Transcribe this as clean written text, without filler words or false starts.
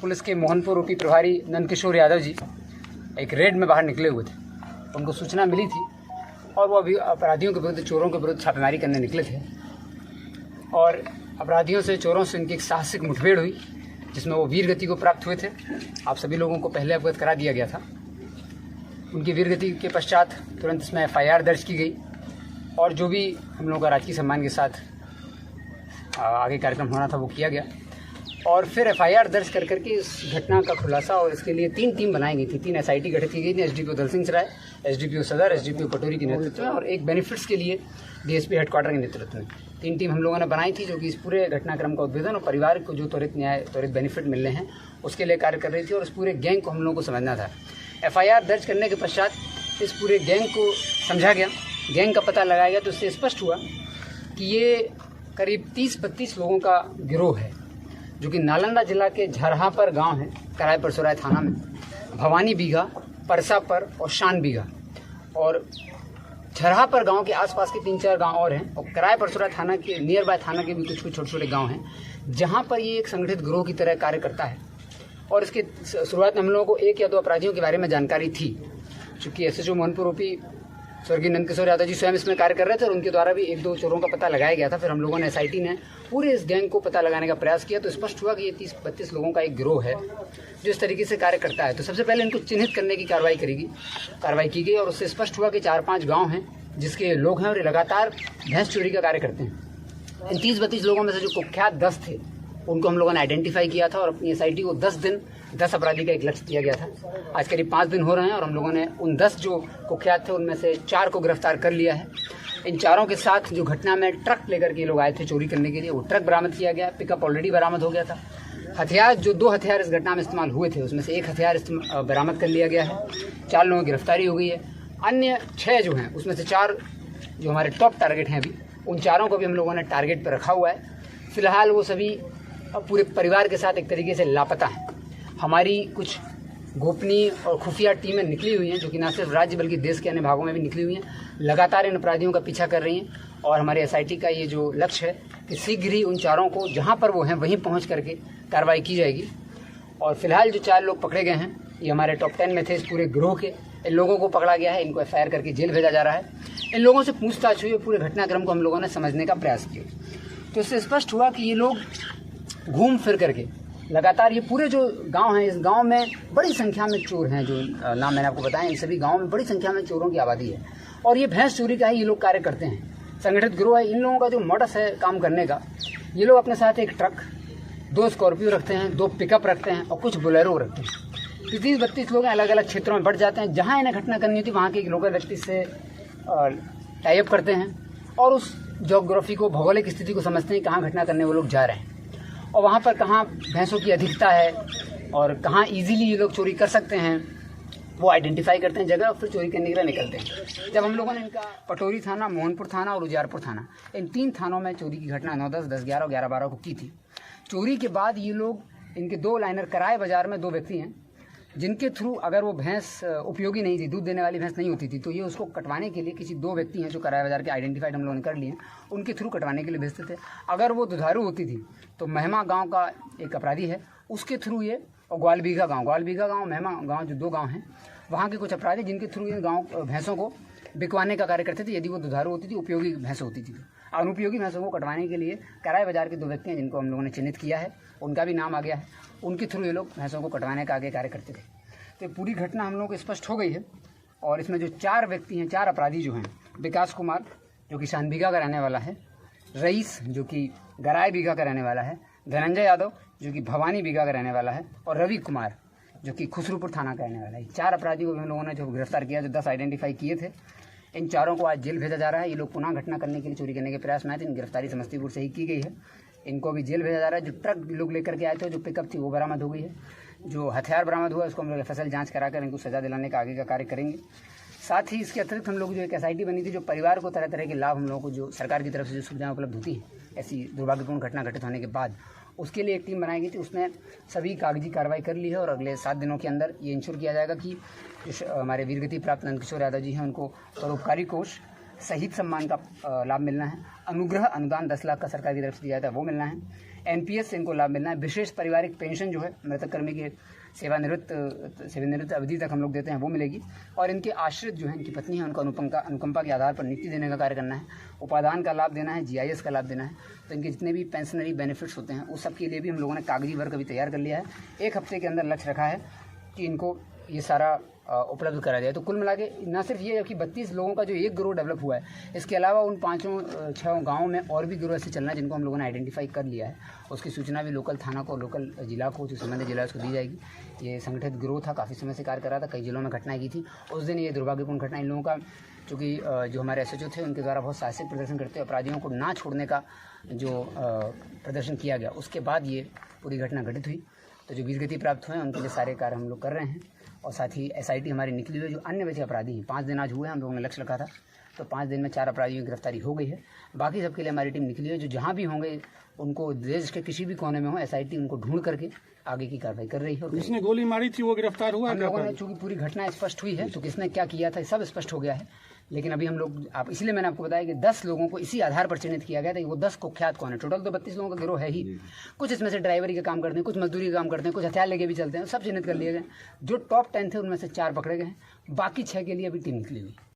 Police के Mohanpur UP प्रभारी नंदकिशोर यादव जी एक रेड में बाहर निकले हुए थे। उनको सूचना मिली थी और वो अभी अपराधियों के विरुद्ध, चोरों के विरुद्ध छापेमारी करने निकले थे और अपराधियों से, चोरों से इनकी एक साहसिक मुठभेड़ हुई जिसमें वो वीर गति को प्राप्त हुए थे। आप सभी लोगों को पहले अवगत करा दिया गया था। उनकी वीर गति के पश्चात तुरंत इसमें FIR दर्ज की गई और जो भी हम लोगों का राजकीय सम्मान के साथ आगे कार्यक्रम होना था वो किया गया और फिर FIR दर्ज कर करके इस घटना का खुलासा और इसके लिए 3 टीम बनाई गई थी। 3 SIT गठित की गई थी, SDPO दलसिंह सराय, SDPO सदर, SDPO पटोरी के नेतृत्व में और एक बेनिफिट्स के लिए DSP हेडक्वार्टर के नेतृत्व में 3 टीम हम लोगों ने बनाई थी, जो कि इस पूरे घटनाक्रम का उद्भेदन और परिवार को जो त्वरित न्याय, त्वरित बेनिफिट मिलने हैं उसके लिए कार्य कर रही थी और इस पूरे गैंग को हम लोगों को समझना था। FIR दर्ज करने के पश्चात इस पूरे गैंग को समझा गया, गैंग का पता लगाया गया तो इससे स्पष्ट हुआ कि ये करीब 30-32 लोगों का गिरोह है, जो कि नालंदा जिला के झरहापर गांव है, कराय परसुराय थाना में, भवानी बीघा, परसापर और शान बीघा और झरहापर गांव के आसपास के 3-4 गांव और हैं और कराय परसुराय थाना के नियर बाय थाना के भी कुछ छोटे छोटे गांव हैं, जहां पर ये एक संगठित गिरोह की तरह कार्य करता है। और इसके शुरुआत में हम लोगों को 1 या 2 अपराधियों के बारे में जानकारी थी, चूँकि SHO मोहनपुर यूपी स्वर्गीय नंदकिशोर यादव जी स्वयं इसमें कार्य कर रहे थे और उनके द्वारा भी 1-2 चोरों का पता लगाया गया था। फिर हम लोगों ने SIT ने पूरे इस गैंग को पता लगाने का प्रयास किया तो स्पष्ट हुआ कि ये 30-32 लोगों का एक गिरोह है जो इस तरीके से कार्य करता है। तो सबसे पहले इनको चिन्हित करने की कार्रवाई की गई और उससे स्पष्ट हुआ कि 4-5 गाँव हैं जिसके लोग हैं और ये लगातार भैंस चोरी का कार्य करते हैं। इन 30-32 लोगों में से जो कुख्यात 10 थे उनको हम लोगों ने आइडेंटिफाई किया था और अपनी SIT को 10 दिन 10 अपराधी का एक लक्ष्य दिया गया था। आज करीब 5 दिन हो रहे हैं और हम लोगों ने उन 10 जो कुख्यात थे उनमें से 4 को गिरफ्तार कर लिया है। इन चारों के साथ जो घटना में ट्रक लेकर के लोग आए थे चोरी करने के लिए, वो ट्रक बरामद किया गया, पिकअप ऑलरेडी बरामद हो गया था। हथियार, जो 2 हथियार इस घटना में इस्तेमाल हुए थे उसमें से 1 हथियार बरामद कर लिया गया है। 4 लोगों की गिरफ्तारी हो गई है। अन्य 6 जो हैं उसमें से 4 जो हमारे टॉप टारगेट हैं अभी, उन चारों को भी हम लोगों ने टारगेट पर रखा हुआ है। फिलहाल वो सभी पूरे परिवार के साथ एक तरीके से लापता हैं। हमारी कुछ गोपनीय और खुफिया टीमें निकली हुई हैं जो कि न सिर्फ राज्य बल्कि देश के अन्य भागों में भी निकली हुई हैं, लगातार इन अपराधियों का पीछा कर रही हैं और हमारे SIT का ये जो लक्ष्य है कि शीघ्र ही उन चारों को जहां पर वो हैं वहीं पहुंच करके कार्रवाई की जाएगी। और फिलहाल जो 4 लोग पकड़े गए हैं ये हमारे टॉप 10 में थे इस पूरे गिरोह के। इन लोगों को पकड़ा गया है, इनको FIR करके जेल भेजा जा रहा है। इन लोगों से पूछताछ हुई, पूरे घटनाक्रम को हम लोगों ने समझने का प्रयास किया तो इससे स्पष्ट हुआ कि ये लोग घूम फिर करके लगातार, ये पूरे जो गांव हैं, इस गांव में बड़ी संख्या में चोर हैं, जो नाम मैंने आपको बताया, इन सभी गांव में बड़ी संख्या में चोरों की आबादी है और ये भैंस चोरी का ही ये लोग कार्य करते हैं। संगठित गिरोह है। इन लोगों का जो मॉडस है काम करने का, ये लोग अपने साथ 1 ट्रक, 2 स्कॉर्पियो रखते हैं, 2 पिकअप रखते हैं और कुछ बोलेरो रखते हैं। 30-32 लोग अलग अलग क्षेत्रों में बढ़ जाते हैं, जहाँ इन्हें घटना करनी होती है वहाँ के एक लोकल व्यक्ति से टाई अप करते हैं और उस जोग्राफी को, भौगोलिक स्थिति को समझते हैं कहाँ घटना करने वो लोग जा रहे हैं और वहाँ पर कहाँ भैंसों की अधिकता है और कहाँ इजीली ये लोग चोरी कर सकते हैं, वो आइडेंटिफाई करते हैं जगह और फिर चोरी करने के लिए निकलते हैं। जब हम लोगों ने इनका पटोरी थाना, मोहनपुर थाना और उजियारपुर थाना, इन 3 थानों में चोरी की घटना 9-10, 10-11 और 11-12 को की थी। चोरी के बाद ये लोग, इनके 2 लाइनर कराए बाजार में 2 व्यक्ति हैं जिनके थ्रू अगर वो भैंस उपयोगी नहीं थी, दूध देने वाली भैंस नहीं होती थी, तो ये उसको कटवाने के लिए किसी 2 व्यक्ति हैं जो कराए बाजार के आइडेंटिफाइड हम लोगों ने कर लिए, उनके थ्रू कटवाने के लिए भेजते थे। अगर वो दुधारू होती थी तो महिमा गांव का एक अपराधी है, उसके थ्रू ये, और ग्वालबीघा गांव, महिमा गांव, जो 2 गांव हैं, वहाँ के कुछ अपराधी जिनके थ्रू ये गाँव भैंसों को बिकवाने का कार्य करते थे यदि वो दुधारू होती थी, उपयोगी भैंस होती थी। अनुपयोगी भैंसों को कटवाने के लिए कराए बाजार के 2 व्यक्ति हैं जिनको हम लोगों ने चिन्हित किया है, उनका भी नाम आ गया है, उनके थ्रू ये लोग भैंसों को कटवाने का आगे कार्य करते थे। तो पूरी घटना हम लोगों को स्पष्ट हो गई है और इसमें जो 4 व्यक्ति हैं, 4 अपराधी जो हैं, विकास कुमार जो कि शानबीघा का रहने वाला है, रईस जो कि गराय बीघा का रहने वाला है, धनंजय यादव जो कि भवानी बीघा का रहने वाला है और रवि कुमार जो कि खुसरूपुर थाना का रहने वाला है। 4 अपराधी को हम लोगों ने जो गिरफ्तार किया, जो 10 आइडेंटिफाई किए थे, इन चारों को आज जेल भेजा जा रहा है। ये लोग पुनः घटना करने के लिए, चोरी करने के प्रयास में आए थे। इन गिरफ्तारी समस्तीपुर से ही की गई है। इनको भी जेल भेजा जा रहा है। जो ट्रक लोग लेकर के आए थे, जो पिकअप थी, वो बरामद हो गई है। जो हथियार बरामद हुआ उसको हम लोग FSL जांच कराकर इनको सजा दिलाने का आगे का कार्य करेंगे। साथ ही इसके अतिरिक्त हम लोग जो एक SIT बनी थी, जो परिवार को तरह तरह के लाभ हम लोगों को जो सरकार की तरफ से जो सुविधाएं उपलब्ध होती हैं ऐसी दुर्भाग्यपूर्ण घटना घटित होने के बाद, उसके लिए एक टीम बनाई गई थी। उसने सभी कागजी कार्रवाई कर ली है और अगले 7 दिनों के अंदर ये इंश्योर किया जाएगा कि जो हमारे वीरगति प्राप्त नंदकिशोर यादव जी हैं उनको परोपकारी कोष शहीद सम्मान का लाभ मिलना है। अनुग्रह अनुदान 10 लाख का सरकार की तरफ से दिया जाता है, वो मिलना है। NPS से इनको लाभ मिलना है। विशेष पारिवारिक पेंशन जो है मृतक कर्मी के सेवानिवृत्त अवधि तक हम लोग देते हैं वो मिलेगी। और इनके आश्रित जो है, इनकी पत्नी है, उनको अनुकंपा के आधार पर नियुक्ति देने का कार्य करना है, उपादान का लाभ देना है, GIS का लाभ देना है। तो इनके जितने भी पेंशनरी बेनिफिट्स होते हैं उस सब के लिए भी हम लोगों ने कागजी वर्क अभी तैयार कर लिया है। 1 हफ्ते के अंदर लक्ष्य रखा है कि इनको ये सारा उपलब्ध करा जाए। तो कुल मिला के न सिर्फ ये कि 32 लोगों का जो एक गिरोह डेवलप हुआ है, इसके अलावा उन 5-6 गाँव में और भी गिरोह ऐसे चलना है जिनको हम लोगों ने आइडेंटिफाई कर लिया है। उसकी सूचना भी लोकल थाना को, लोकल जिला को, जो संबंधित जिला उसको दी जाएगी। ये संगठित गिरोह था, काफ़ी समय से कार्य कर रहा था, कई जिलों में घटनाएं की थी। उस दिन ये दुर्भाग्यपूर्ण घटना इन लोगों का, चूँकि जो हमारे SHO थे उनके द्वारा बहुत साहसिक प्रदर्शन करते हुए अपराधियों को ना छोड़ने का जो प्रदर्शन किया गया, उसके बाद ये पूरी घटना घटित हुई। तो जो वीरगति प्राप्त हुए हैं उनके लिए सारे कार्य हम लोग कर रहे हैं। और साथ ही SIT हमारी निकली हुई है। जो अन्य बचे अपराधी हैं, 5 दिन आज हुए हैं, हम लोगों ने लक्ष्य रखा था, तो 5 दिन में 4 अपराधियों की गिरफ्तारी हो गई है। बाकी सबके लिए हमारी टीम निकली है। जो जहाँ भी होंगे उनको देश के किसी भी कोने में हो, SIT उनको ढूंढ करके आगे की कार्रवाई कर रही है। और जिसने गोली मारी थी वो गिरफ्तार हुआ? हम लोगों ने, चूंकि पूरी घटना स्पष्ट हुई है तो किसने क्या किया था सब स्पष्ट हो गया है। लेकिन अभी हम लोग, इसलिए मैंने आपको बताया कि 10 लोगों को इसी आधार पर चिन्हित किया गया था कि वो 10 कुख्यात कौन है। टोटल तो 32 लोगों का गिरोह है ही। कुछ इसमें से ड्राइवरी का काम करते हैं, कुछ मजदूरी का काम करते हैं, कुछ हथियार लेके भी चलते हैं, सब चिन्हित कर लिए गए। जो टॉप 10 थे उनमें से 4 पकड़े गए हैं, बाकी 6 के लिए अभी टीम निकली हुई।